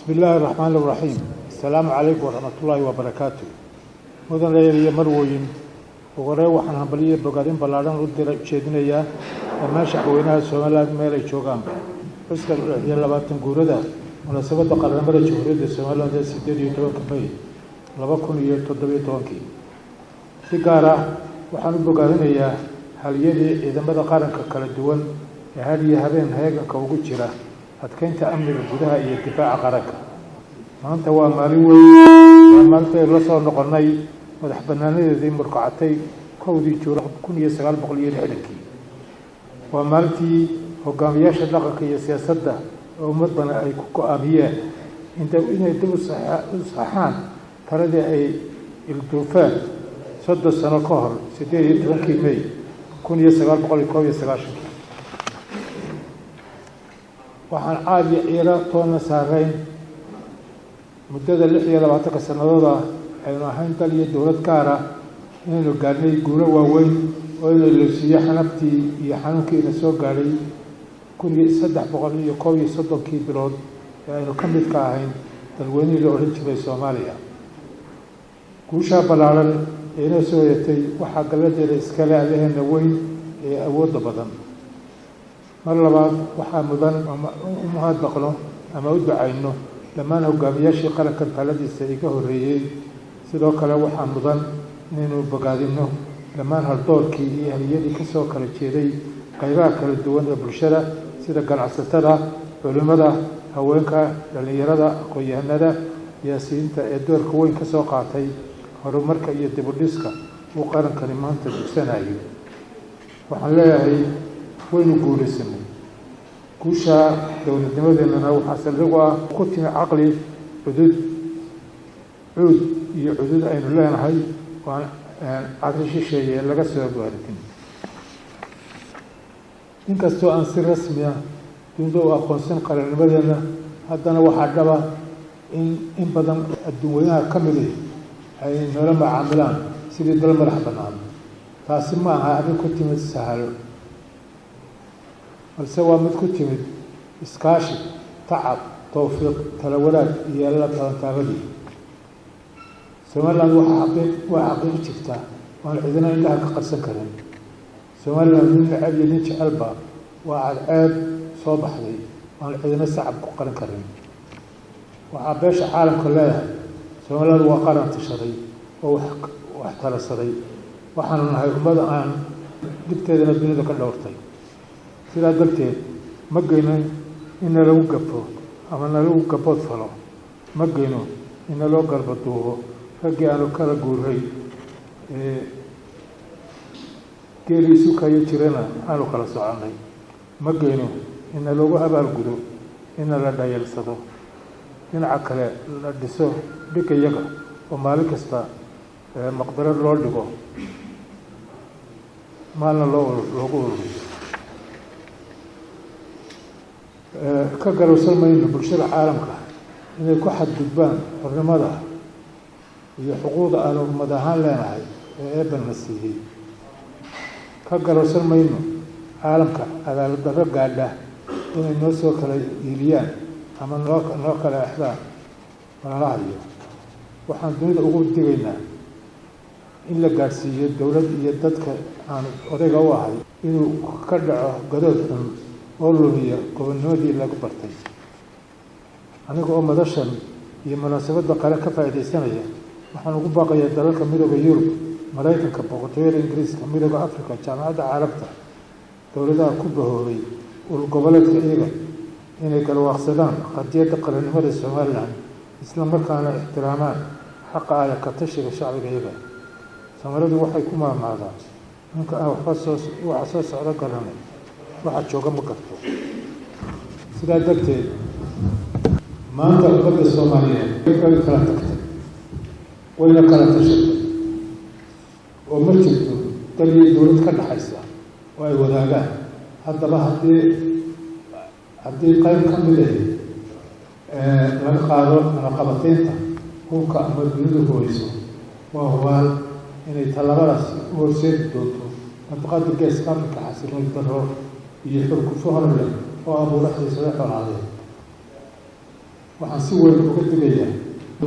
بسم الله الرحمن الرحيم. السلام عليكم ورحمة الله وبركاته. مدن ليلي مروين وغير وحن هبلية بقادين بلادان ودير جيدنيا لما شعبوينها السومالات ميلي جوغان بس يلا باتن قوردا مناسبة قرنمرة جمهورية السومالات سيدير يتوان كمي لبكون يتدبي توانكي سيقارة وحن بقادينيا هل يدي إذا مدى قارن كالدوان هل يهبين هيغا كوغو جيرا adkeynta amniga gudaha iyo difaaca qaranka maanta waa maalin weyn waa maalintii la soo noqonay madax banaanadeedii murqacatay 1 Juulaay 1960 waa maalintii hogaamiyaasha dhaqanka iyo siyaasadda ummadana ay ku go'aamiyeen inay dib u saxaan taradii ay ilduufaan 3 sano ka hor 18 May 1991 waxaan caadi ciira toona saarayn muddada 26 sanadooda aynu ahayn dal iyo dowlad gaar ah inaynu gaarnay guulo waaweyn oo la siiyay xanaftii iyo xanuunkii soo gaaray 1331 bilood ee aynu ka mid ka ahayn dalweynaha la oran jiray Soomaaliya guusha balaaran ee soo yeetay waxa galadeeda iskale aleena weyn ee awood badan mar labaad waxaa mudan umahad baqno ama u ducayno dhammaan hogaamiyaashii qaranka taladiisa iga horeeyay sidoo kale waxaa mudan inaynu bogaadino dhammaan haldoorkii iyo haliyadii ka soo kala jeeday qaybaha kala duwan ee bulshada sida ganacsatada culimada haweenka dhalinyarada aqoon-yahanada siyaasiyiinta ee doorka weyn ka soo qaatay horumarka iyo dib u dhiska uu qarankani maanta dugsanayo waxaan leeyahay وين نقول اسمه كوشا دولة دمدة أنا وحصلوا كتير عقلي حدود حدود أين الله هاي وأنا عقل شيء اللي قصده باركين إن كستو أنصر رسمية تندو أخونسن قرن بدنا هذا أنا واحد دبا إن بدن الدنيا كمله هاي نلما عملان سيد دل مرحبا تاسمها هذا كتير متسهل السوا متكتمد إسكاشي تعب توفيق تلولات يلا تلانتابدي سوالان وحقيق شفتا والعذنا إلها كقرسن كرم سوالان من عبي لنش ألبا وعاد صوبح لي والعذنا سعب كقرن كرم وعباش عالم كلها سوالان وقارن تشري واحتال الصري وحنون هاي أمدا عن دكتادنا الدنيا كالدورتين sidaa darteed ma geyno in lagu gafo ama lagu gabood falo ma geyno in loo garbaduubo raggii aanu kala guuray geeliisu kayo jirana aanu kala soconay ma geyno in lagu abaalgudo in la dhayalsado dhinaca kale la dhiso dhigayaga oo maalin kasta maqdarad loo dhigo maalna loogu ururiyo ka garowsan mayno bulshada caalamka inay ku xadgudbaan xornimada iyo xuquuqda aan ummad ahaan leenahay ee eebbana siiyey ka garowsan mayno caalamka cadaalad darro gaadha inay noo soo kala hiiliyaan ama noo kala exdaan malala hadyo waxaan dunida ugu digaynaa in la gaadhsiiyo dowlad iyo dadka aan odayga u ahay inuu ka dhaco gadood xun oo lumiya gobonnimadii lagu bartay aniga oo madashan iyo munaasabadda qaran ka faa'iideysanaya waxaan ugu baaqayaa dalalka midowga Yurub Mareykanka boqortooyada Ingiriiska midowga Afrika jaamacadda Carabta dowladaha ku bahoobay goboleedka iyaga inay garwaaqsadaan qadiyadda qarannimada Soomaaliland isla markaana ixtiraamaan xaqa ay ka tashiga shacbiga iyaga Soomaalidu waxay ku maamaadaan ninka waxa soo socda garanay waxa jooga ma karto sidaa darteed maanta ummadda Soomaaliyeed way kala tagtay wayna kala tashatay oo ma jirto daliil dowlad ka dhaxaysa oo ay wadaagaan haddaba haddii qayb ka mid ah laga qaado qabateynta hubka ama dunida hooyso waa hubaal inay talabadaas u horseedi doonto nafaqada geeska Afrika xasiloon darro iyo xurgufo horle oo abuura xiisado xolaadeen waxaan si weyn uga digayaa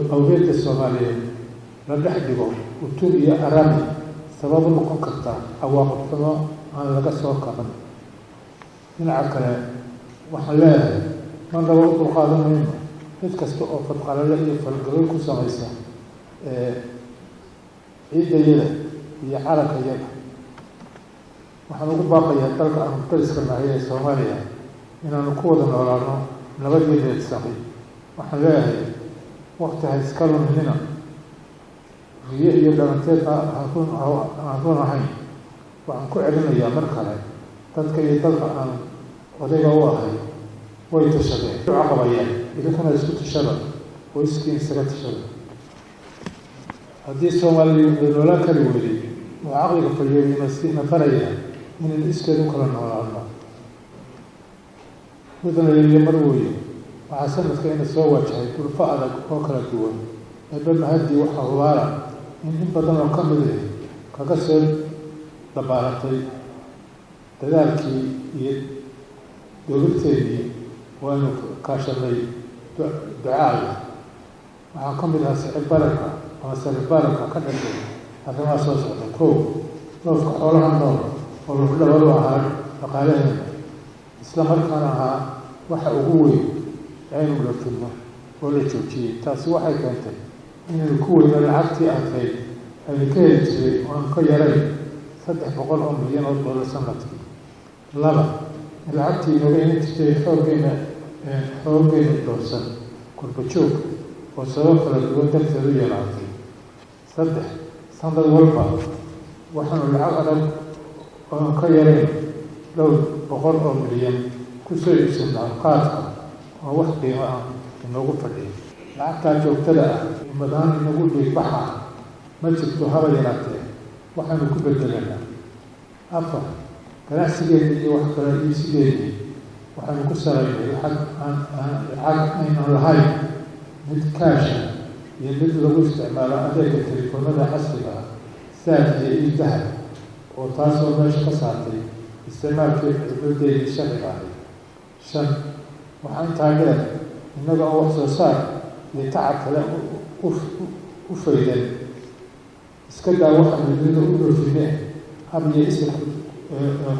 qowmiyadda Soomaaliyeed la dhex dhigo utub iyo arabi sabab u noqon karta cawaaqib xumo aan laga soo kaban. dhinaca kale waxaan leeyahay man laba u dulqaadan mayno mid kasta oo fadqalale iyo falgalooyn ku samaysa ciidayada iyo calankayaga. waxaan ugu baaqayaa dalka aan dariska nahay ee Soomaaliya inaanu ku wada noolaano nabad iyo deedsami. waxaan leeyahay waqti ha iska luminina riyo iyo dhalanteedna aan run ahayn. waxaan ku celinayaa mar kale dadka iyo dalka aan odayga u ahay way tashadeen caqabayaan idinkuna isku tashada oo iskiin isaga tashada. haddii Soomaaliya noolaan kari weyday oo caqliga falyeeyna si nafaraya inaan iskeed u kala noolaano. mudane mar weeye waxaa sanadka ina soo wajahay dhulfo adag oo kala duwan. eebbe mahadii waxaa hubaala in badan oo ka mid ah kaga soo dabaalatay dadaalkii iyo dowladteedii waanu kaashanay ducaaga. waxaa ka mid ah sicir bararka ama sicir bararka ka dhashay arrimaha soo socda. kow, dhoofka xoolaha nool oo lafdhabar u ahaa dhaqaalaheena isla markaana ahaa waxa ugu weyn aynu la filmo oo la joojiyey. taasi waxay keentay inaynu ku weyno lacagtii adkayd aynu ka heli jiray oo aan ka yarayn $300 milyan sanadkii. laba, lacagtii nooga iman jirtay xooggeena dhoofsan kurbajoog oo sabab kala duwan darteed u yaraatay. saddex, sanad walba waxaanu lacag adag oo aan ka yarayn $100 milyan ku soo iibsanaa qaadka oo wax qiimo ah inoogu fadhiya. lacagtaa joogtada ah madaan inagu dhiigbaxa ma jirto haba yaraatee waxaanu ku bedelanaa. afar, ganacsigeedii iyo wax kala iibsigeedii waxaanu ku saraynay lacag aynan lahayn mid kaasha iyo mid lagu isticmaalo adeega telefoonada casriga ah saad iyo iidahab oo taasoo meesha ka saartay isticmaalkii cibadeedii sharciga ahayd. shan, waxaa intaa dheer innaga oo wax soo saar iyo tacab kale u faydan iska daa waxaanu dunida u dhoofineen hab iyo isir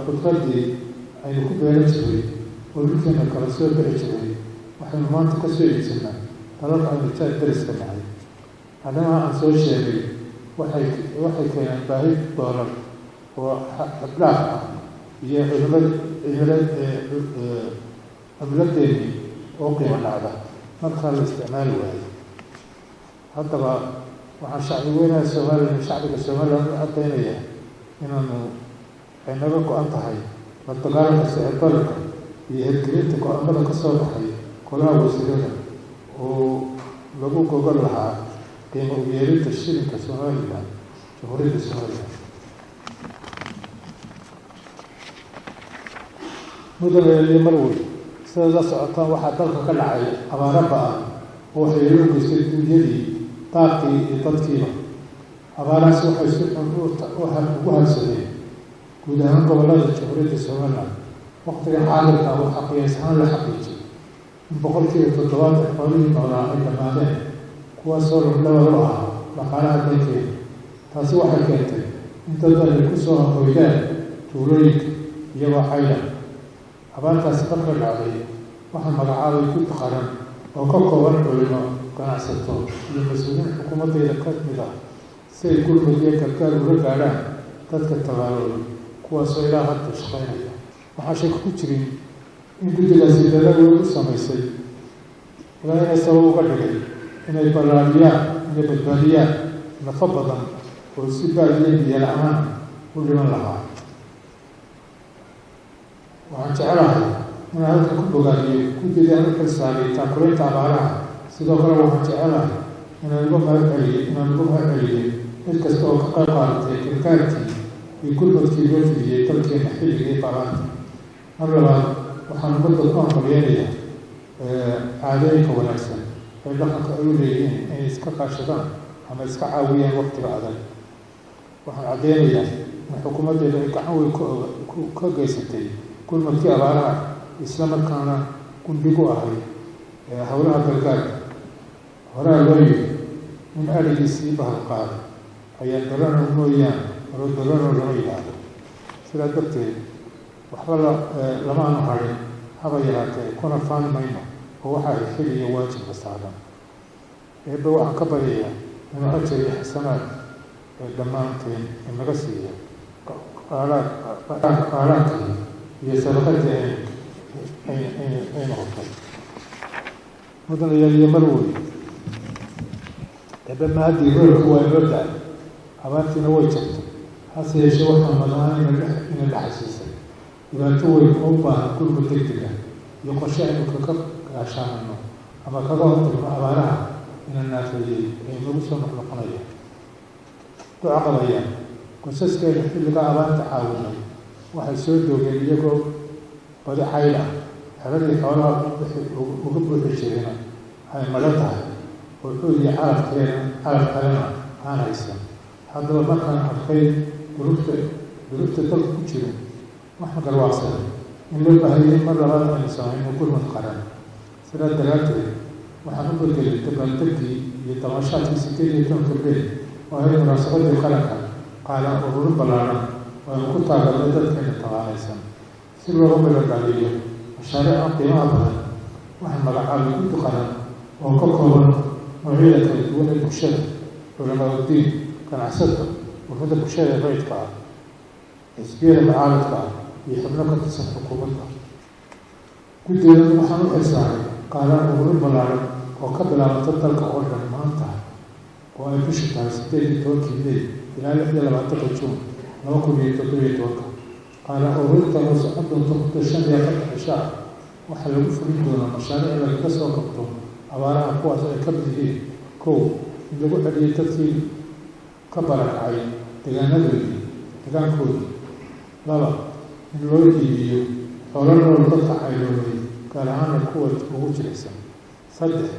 khudradii aynu ku beeran jiray oo dhulkeena kala soo bixi jiray waxaynu maanta ka soo iibsanaa dalalka aynu dariska nahay. arrimaha aan soo sheegay waxay keeneen baahi doolar oo xadlaaf ah iyo cimiladeennii oo qiimo dhacda markaa la isticmaali waayo. haddaba waxaan shacbiga Soomaaliland u cadaynayaa inaanu ay naga go-an tahay la dagaalanka sicir bararka iyo hirgelinta go-aamada ka soo baxay golaha wasiirada oo lagu gogol lahaa qiimo u yeelinta shilinka Somaliland jamhuuriyadda Somaliland. mudane mar weyn sida la socotaan waxaa dalka ka dhacay abaaro ba'an oo waxyeello u geystay duunyadii daaqii iyo dadkiiba. abaarahaas waxay si xun ugu habsadeen guud ahaan gobollada jamhuuriyadda Somaliland. waqtigan xaadirka waxaa qiyaas ahaan la xaqiijiyay in 70% xoolihii noolaa ay dhammaadeen kuwaasoo lafdhabar u ahaa dhaqaalaha dalkeena. taasi waxay keentay in dad badan ay ku soo hoydaan tuulooyinka iyagoo caylan. abaartaasi marka dhacday waxaa magacaabay gud qaran oo ka kooban culimo, ganacsato iyo mas-uuliyiin xukuumaddeeda ka mid ah si ay gurmud iyo gargaar ula gaadhaan dadka tabaaloobay kuwaasoo ilaa hadda shaqaynaya. waxaa shaki ku jirin in guddigaasi dadaal weyn u samaysay ilaa inay sabab uga dhigay inay badbaadiyaan nafo badan oo si baadiyo biyo la-aan u dhiman lahaa. waxaan jecelahay inaan halkan ku bogaadiyo guddidii aan u kalsaaray taakulaynta abaaraha. sidoo kale waxaan jecelahay inaan uga mahadceliyey mid kasta oo ka qayb qaadatay gargaarkii iyo gurmadkii loo fidiyey dalkeena xilligii abaarta. mar labaad waxaan ummadda ku hambalyeynayaa caadooyinka wanaagsan ee dhaqanka ay u leeyihiin inay iska kaashadaan ama iska caawiyaan waqtiga adag. waxaan caddeynayaa in xukuumaddeeda ay gacan weyn ka geysatay gurmadkii abaaraha isla markaana gundhigu ahay howlaha gargaarka horaa loo yiri in arigiisii bahal qaaday ayaa darano mooyaan horo darano lama yidhaahdo sidaa darteed waxba lamaanu harin haba yaraatee kuna faan mayno oo waxa ay xil iyo waajibka saaran eebbe waxaan ka baryayaa inuu ajar iyo xasanaad dhammaanteen inaga siiya qaalaadkii iyo sadaqadii ay noqotay mudanayaal iyo marwey eebbe mahadii roolku waa inoo daay abaartiina way jirtay hase yeeshee waxaan madnaan ina dhaxasiisay dhibaato weyn oo u baahan gurba degdega iyo qorshe aynu kaga gaashaanano ama kaga hortagno abaaraha ina naafeeyey ee nagu soo noqnoqonaya duco qabayaan qoysaskeena xilliga abaarta caawinay waxay soo doogeen iyagoo badi xayl ah xeradii xoolaha uga buuxi jirena ay madho tahay oo xooliya calaf kalena aan haysan haddaba markaan arkay durufta dalka ku jiro waxaan garwaaqsaday in loo baahayay mar labaad aynu samayno gurmad qaran sidaa daraadteed waxaan u bedelay dabaaldegii iyo damashaadkii 18 Bil oo ay munaasabadii qaranka qaalaan ururin ballaaran oo aynu ku taageerno dadkeena taqaanaysan si looga madadaaliyo mashaariica qiimaha badan waxaan magacaabay guddi qaran oo ka kooban noocyada kala duwan ee bulshada culamaauddiin ganacsato ururada bulshada rayidka ah xisbiyada mucaaradka ah iyo xubno ka tirsan xukuumadda guddigan waxaan u xilsaaray qaalaan ururin ballaaran oo ka bilaabanta dalka oo dhan maanta oo ay bishu tahay 18 May ilaa 26 Juun 2017 qaalaan ururinta oo socon doonta muddo 5 cisho waxaa lagu fulin doonaa mashaariic lagaga soo qabto abaaraha kuwaas ay ka mid yihiin kow in lagu celiyo dadkii ka barakacay deegaankoodii laba in loo iibiyo xoolo nool dadka cayloobay gaar ahaana kuwa ugu jilicsan saddex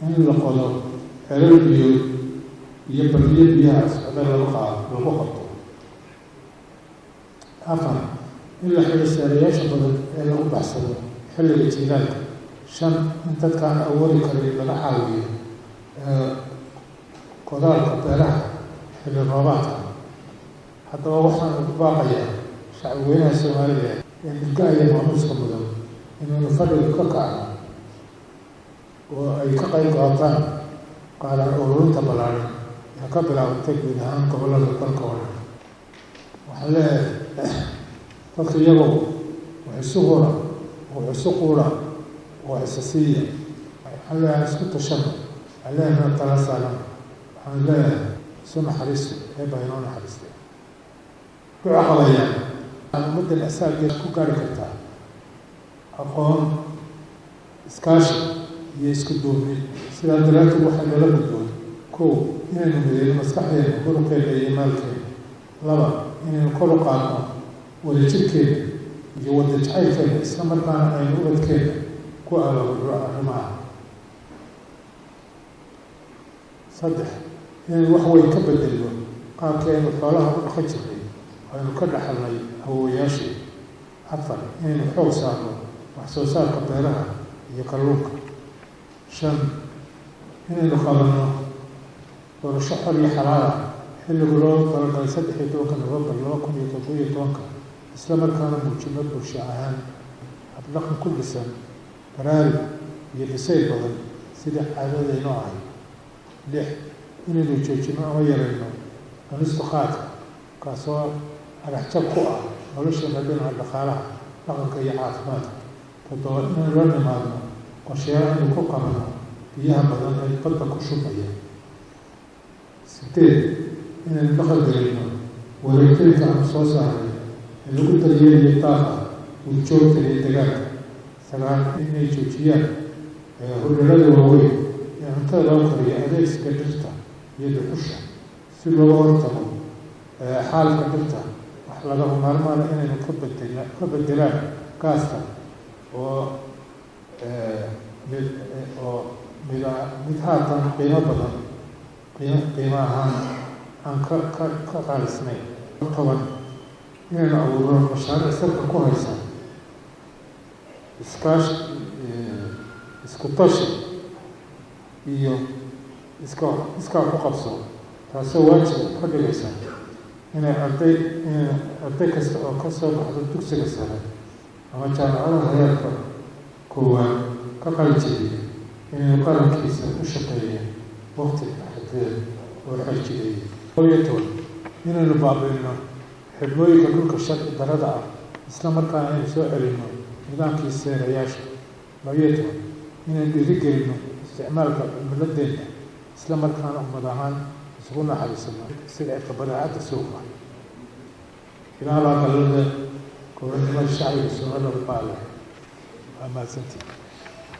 in la qodo xelal biyo iyo badiyo biyaha socda lagu qabto afar in la xidho seerayaasha badan ee lagu baxsado xilliga jiilaalka shan in dadkaan awoodi karin laga caawiyo qodaalka beeraha xilli roobaadka haddaba waxaan ugu baaqayaa shacbi weynaha Soomaaliya ee midgaya maamuuska mudan inaynu fadhiga ka kacno oo ay ka qayb qaataan qaalaan ururinta ballaaran ee ka bilaabantay guud ahaan gobollada dalka oo dhan waxaan leeyahay dadka iyagoo wax isu hura wax isu quura wax isa siiya waxaan leeyahay isku tashano waxaan leeyahay tala saaran waxaan leeyahay isu naxariisto eebba inoo naxariistay duco qabayaan ummaddan asaageeda ku gaari kartaa aqoon iskaashi iyo isku duubni sidaa daraadteed waxaa noola gudboon kow inaynu mideyno maskaxdeena muruqeena iyo maalkeena laba inaynu kor u qaadno wadajirkeena iyo wada jacaylkeena isla markaana aynu ubadkeena ku abaabulno arrimaha saddex inaynu wax weyn ka bedelno qaabkii aynu xoolaha u dhaqan jirnay aynu ka dhaxalnay awoowayaashii afar inaynu xoog saarno wax soo saarka beeraha iyo kalluunka shan inaynu qabanno doorasho xor iyo xalaal ah xilligu loo talagalay 13 Novembar 2017 isla markaana muujino bulsho ahaan habdhaqan ku dhisan baraarug iyo dhisay badan sida caadadaynu ahay lix inaynu joojino ama yarayno cunista qaadka kaasoo aragtib ku ah nolosheena dhinaca dhaqaalaha dhaqanka iyo caafimaadka toddoba inaynu la nimaadno qorshayaal aynu ku qabano biyaha badan ee badda ku shubaya sideed inaynu dhaqangelino wareegtooyinka aan soo saaray ee lagu daryeelayo daaqa ujoogta iyo degaanka sagaal inay joojiyaan hurdhalada waaweyn ee cuntada loo kariyo adeegsiga dhirta iyo dhuxusha si looga hortago xaalka dhirta wax lagama maarmaana inaynu ka bedelaan gaasta oo mid haatan qiimo badan qiimo ahaan aan ka qaalisnayn toban inaynu abuurno mashaariic salka ku haysa isku tashi iyo iskaa ku qabso taasoo waajib ka dhigaysa inay arday kasta oo ka soo baxdo dugsiga sare ama jaamacadaha heerka koowaad ka qalinjebiyey inuu qarankiisa u shaqeeyo waqti xadeed oo xajideeyey. 12 inaynu baabi'ino xidhmooyinka dhulka sharci darrada ah isla markaana aynu soo celinno nidaamkii seerayaasha. 12 inaynu dhiirigelino isticmaalka cimiladeena isla markaana ummad ahaan isugu naxariisano sicirka badeecada suuqa ilaa la qalada kooxda shacbiga Soomaaliya waa mahadsantihiin.